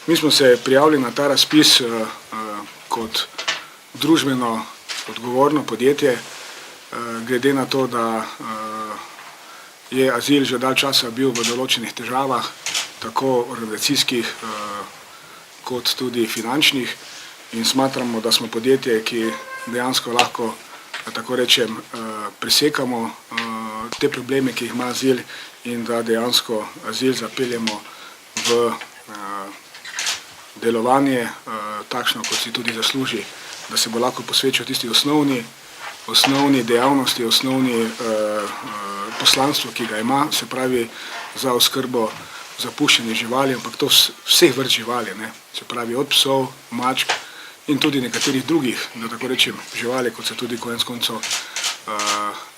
Mi smo se prijavili na ta razpis kot družbeno odgovorno podjetje, glede na to, da je azil že dalj časa bil v določenih težavah, tako organizacijskih kot tudi finančnih, in smatramo, da smo podjetje, ki dejansko lahko, tako rečem, presekamo te probleme, ki jih ima azil, in da dejansko azil zapeljemo v delovanje takšno, kot si tudi zasluži, da se bo lahko posvečal tisti osnovni dejavnosti, osnovni poslanstvo, ki ga ima, se pravi za oskrbo zapuščenih živali, ampak to vseh vrst živali, se pravi od psov, mačk in tudi nekaterih drugih, da tako rečem, živali, kot so tudi konec koncev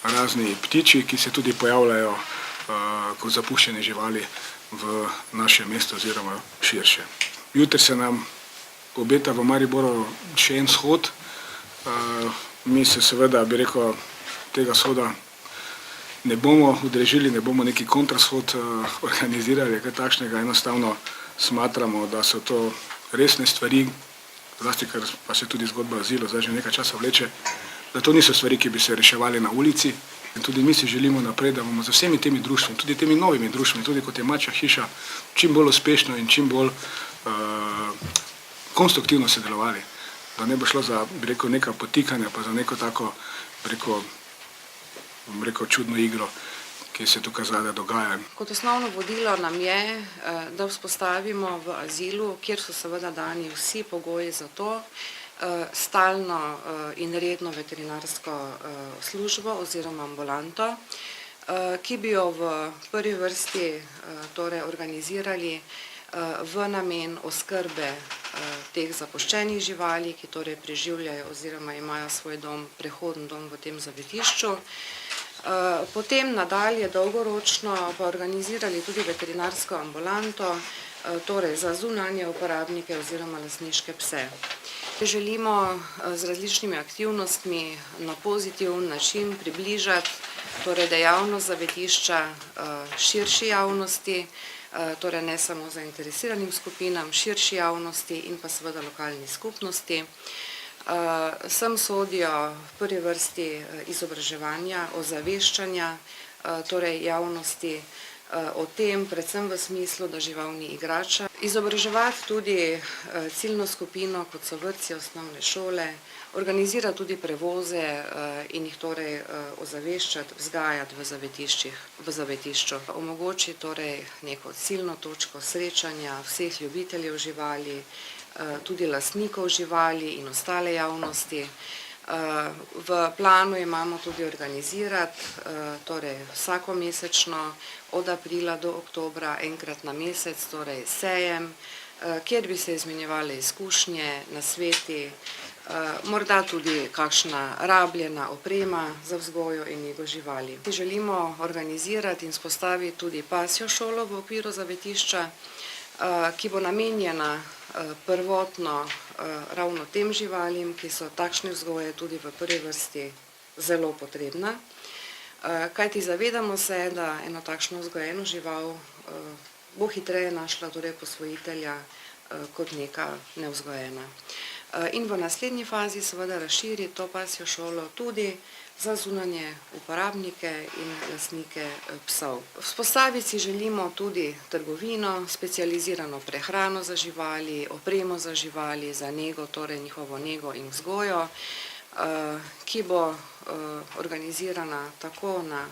razni ptiči, ki se tudi pojavljajo kot zapuščene živali v našem mestu oziroma širše. Jutri se nam obeta v Mariboru še en shod. Mi se seveda, bi rekel, tega shoda ne bomo udeležili, ne bomo neki kontrashod organizirali, kaj takšnega. Enostavno smatramo, da so to resne stvari, zlasti, ker pa se tudi zgodba azila zdaj že nekaj časa vleče, da to niso stvari, ki bi se reševali na ulici. In tudi mi si želimo naprej, da bomo z vsemi temi društvi, tudi temi novimi društvi, tudi kot je Mačja hiša, čim bolj uspešno in čim bolj konstruktivno sodelovali. Da ne bo šlo za, bi rekel, neka potikanja, pa za neko tako, bi rekel, čudno igro, ki se tukaj zadaj dogaja. Kot osnovno vodilo nam je, da vzpostavimo v azilu, kjer so seveda dani vsi pogoji za to, stalno in redno veterinarsko službo oziroma ambulanto, ki bi jo v prvi vrsti organizirali v namen oskrbe teh zapuščenih živali, ki torej preživljajo oziroma imajo svoj dom, prehoden dom v tem zavetišču. Potem nadalje dolgoročno pa organizirali tudi veterinarsko ambulanto, torej za zunanje uporabnike oziroma lastniške pse. Želimo z različnimi aktivnostmi na pozitiven način približati torej dejavnost zavetišča širši javnosti, torej ne samo zainteresiranim skupinam, širši javnosti in pa seveda lokalni skupnosti. Sem sodijo v prvi vrsti izobraževanja, ozaveščanja, torej javnosti o tem, predvsem v smislu, da žival ni igrača. Izobraževati tudi ciljno skupino, kot so vrtci, osnovne šole, organizirati tudi prevoze in jih torej ozaveščati, vzgajati v zavetišču. Omogoči torej neko ciljno točko srečanja vseh ljubiteljev živali, tudi lastnikov živali in ostale javnosti. V planu imamo tudi organizirati, torej vsakomesečno od aprila do oktobra enkrat na mesec, torej sejem, kjer bi se izmenjevale izkušnje, nasveti, morda tudi kakšna rabljena oprema za vzgojo in nego živali. Želimo organizirati in vzpostaviti tudi pasjo šolo v okviru zavetišča, ki bo namenjena prvotno ravno tem živalim, ki so takšne vzgoje tudi v prvi vrsti zelo potrebna. Kajti zavedamo se, da eno takšno vzgojeno žival bo hitreje našla torej posvojitelja kot neka nevzgojena. In v naslednji fazi seveda razširi to pasjo šolo tudi za zunanje uporabnike in lastnike psov. Vzpostaviti si želimo tudi trgovino, specializirano prehrano za živali, opremo za živali, za nego, torej njihovo nego in vzgojo, ki bo organizirana tako na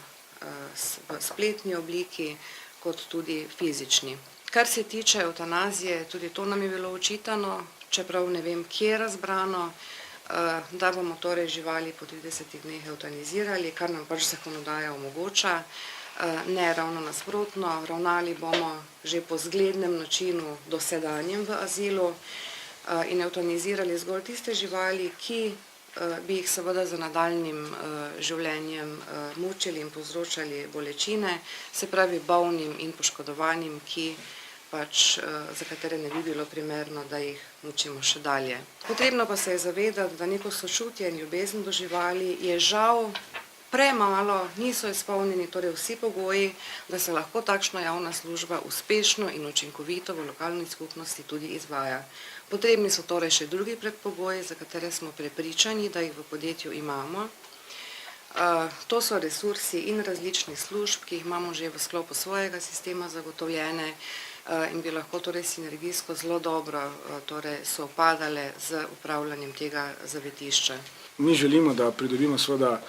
spletni obliki, kot tudi fizični. Kar se tiče evtanazije, tudi to nam je bilo očitano, čeprav ne vem, kje je razbrano, da bomo torej živali po 30 dneh evtanizirali, kar nam pač zakonodaja omogoča. Ne, ravno nasprotno, ravnali bomo že po zglednem načinu dosedanjem v azilu in evtanizirali zgolj tiste živali, ki bi jih seveda za nadaljnjim življenjem mučili in povzročali bolečine, se pravi bolnim in poškodovanim, za katere ne bi bilo primerno, da jih mučimo še dalje. Potrebno pa se je zavedati, da neko sočutje in ljubezen do živali je žal premalo, niso izpolnjeni torej vsi pogoji, da se lahko takšna javna služba uspešno in učinkovito v lokalni skupnosti tudi izvaja. Potrebni so torej še drugi predpogoji, za katere smo prepričani, da jih v podjetju imamo. To so resursi in različnih služb, ki jih imamo že v sklopu svojega sistema zagotovljene in bi lahko torej sinergijsko zelo dobro torej sovpadale z upravljanjem tega zavetišča. Mi želimo, da pridobimo seveda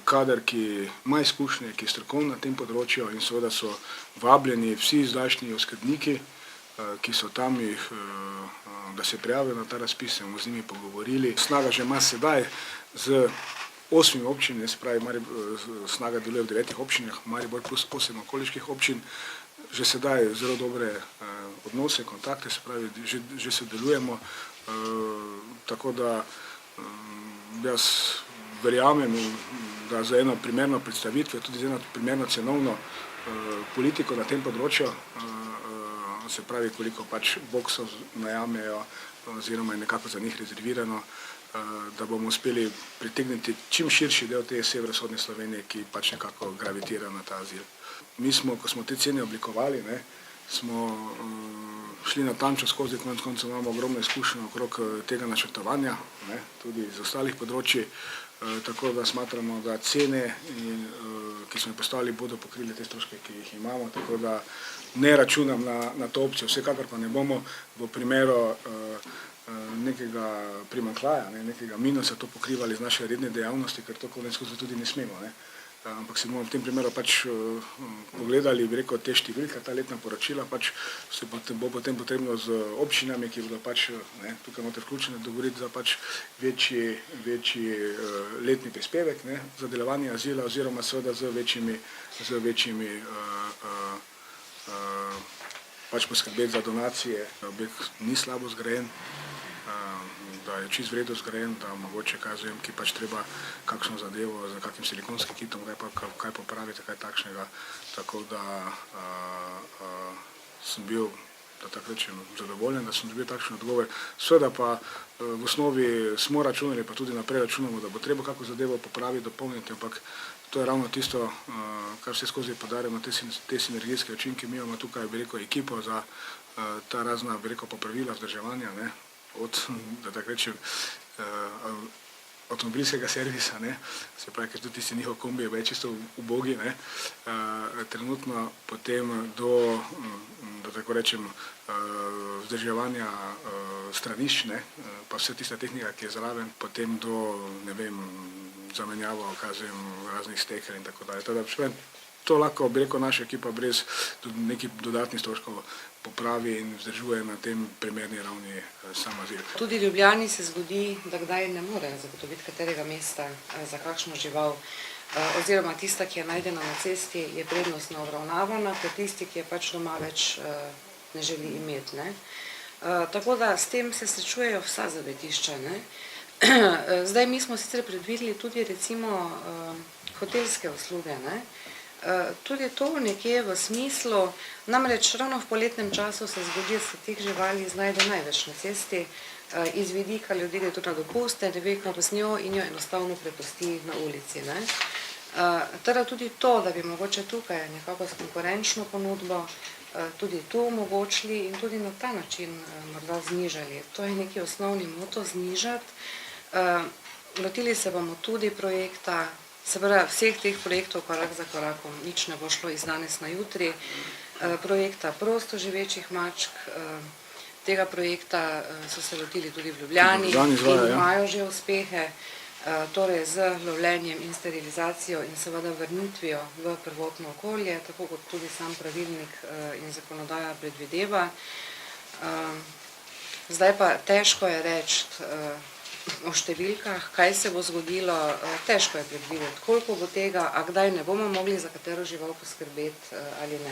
kader, ki ima izkušnje, ki je strokoven na tem področju in seveda so vabljeni vsi zdajšnji oskrbniki, ki so tam, da se prijavijo na ta razpis, se bomo z njimi pogovorili. Snaga že ima sedaj z 8 občin, se pravi, Snaga deluje v 9 občinah, Maribor plus 8 okoliških občin, že sedaj zelo dobre odnose, kontakte, se pravi, že sodelujemo, tako da jaz verjamem, da za eno primerno predstavitve, tudi za eno primerno cenovno politiko na tem področju, se pravi, koliko pač boksov najamejo oziroma je nekako za njih rezervirano, da bomo uspeli pritegniti čim širši del te severovzhodne Slovenije, ki pač nekako gravitira na ta azil. Mi smo, ko smo te cene oblikovali, smo šli natančno skozi, konec koncev imamo ogromno izkušenj okrog tega načrtovanja, tudi iz ostalih področji, tako da smatramo, da cene, ki smo jih postavili, bodo pokrili te stroške, ki jih imamo, tako da ne računam na to opcijo, vsekakor pa ne bomo v primeru nekega primanjkljaja, nekega minusa to pokrivali z naše redne dejavnosti, ker to konec koncev tudi ne smemo. Ampak si bomo v tem primeru pač pogledali, bi rekel, te številke, ta letna poročila, pač se bo potem potrebno z občinami, ki bodo pač tukaj noter vključene, dogovoriti za pač večji letni prispevek za delovanje azila oziroma seveda z večjimi pač poskrbeti za donacije, da objekt ni slabo zgrajen, da je čist vredno zgrajen, da mogoče ki pač treba kakšno zadevo z kakšnim silikonskim kitom, kaj popraviti, kaj takšnega, tako da sem bil, da tako rečem, zadovoljen, da sem dobil takšen odgovor. Seveda pa v osnovi smo računali, pa tudi naprej računamo, da bo treba kako zadevo popraviti, dopolniti, ampak to je ravno tisto, kar vse skozi podarjamo, te sinergijske učinke. Mi imamo tukaj, bi rekel, ekipo za ta razna, bi rekel, popravila, vzdrževanja, od, da tako rečem, avtomobilskega servisa, se pravi, ker tudi tisti njihov kombi je čisto ubogi, trenutno potem do, da tako rečem, vzdrževanja stranišč, pa vse tista tehnika, ki je zraven, potem do, ne vem, zamenjavo, raznih steker in tako dalje. To lahko, bi rekel, naša ekipa brez nekih dodatnih stroškov popravi in vzdržuje na tem primerni ravni sam azil. Tudi v Ljubljani se zgodi, da kdaj ne morejo zagotoviti katerega mesta za kakšno žival, oziroma tista, ki je najdena na cesti, je prednostno obravnavana, pa tisti, ki je pač doma več ne želi imeti. Tako da s tem se srečujejo vsa zavetišča. Zdaj mi smo sicer predvideli tudi recimo hotelske usluge. Tudi to nekje v smislu, namreč ravno v poletnem času se zgodi, da se teh živali znajde največ na cesti, iz vidika ljudi gre tudi na dopuste, ne ve, kaj z njo in jo enostavno prepusti na ulici. Teda tudi to, da bi mogoče tukaj nekako s konkurenčno ponudbo tudi tu omogočili in tudi na ta način morda znižali. To je neki osnovni moto, znižati. Lotili se bomo tudi projekta, se pravi vseh teh projektov korak za korakom, nič ne bo šlo iz danes na jutri, projekta prosto živečih mačk, tega projekta so se lotili tudi v Ljubljani in imajo že uspehe, torej z lovljenjem in sterilizacijo in seveda vrnitvijo v prvotno okolje, tako kot tudi sam pravilnik in zakonodaja predvideva. Zdaj pa težko je reči o številkah, kaj se bo zgodilo, težko je predvideti, koliko bo tega, a kdaj ne bomo mogli za katero žival poskrbeti ali ne.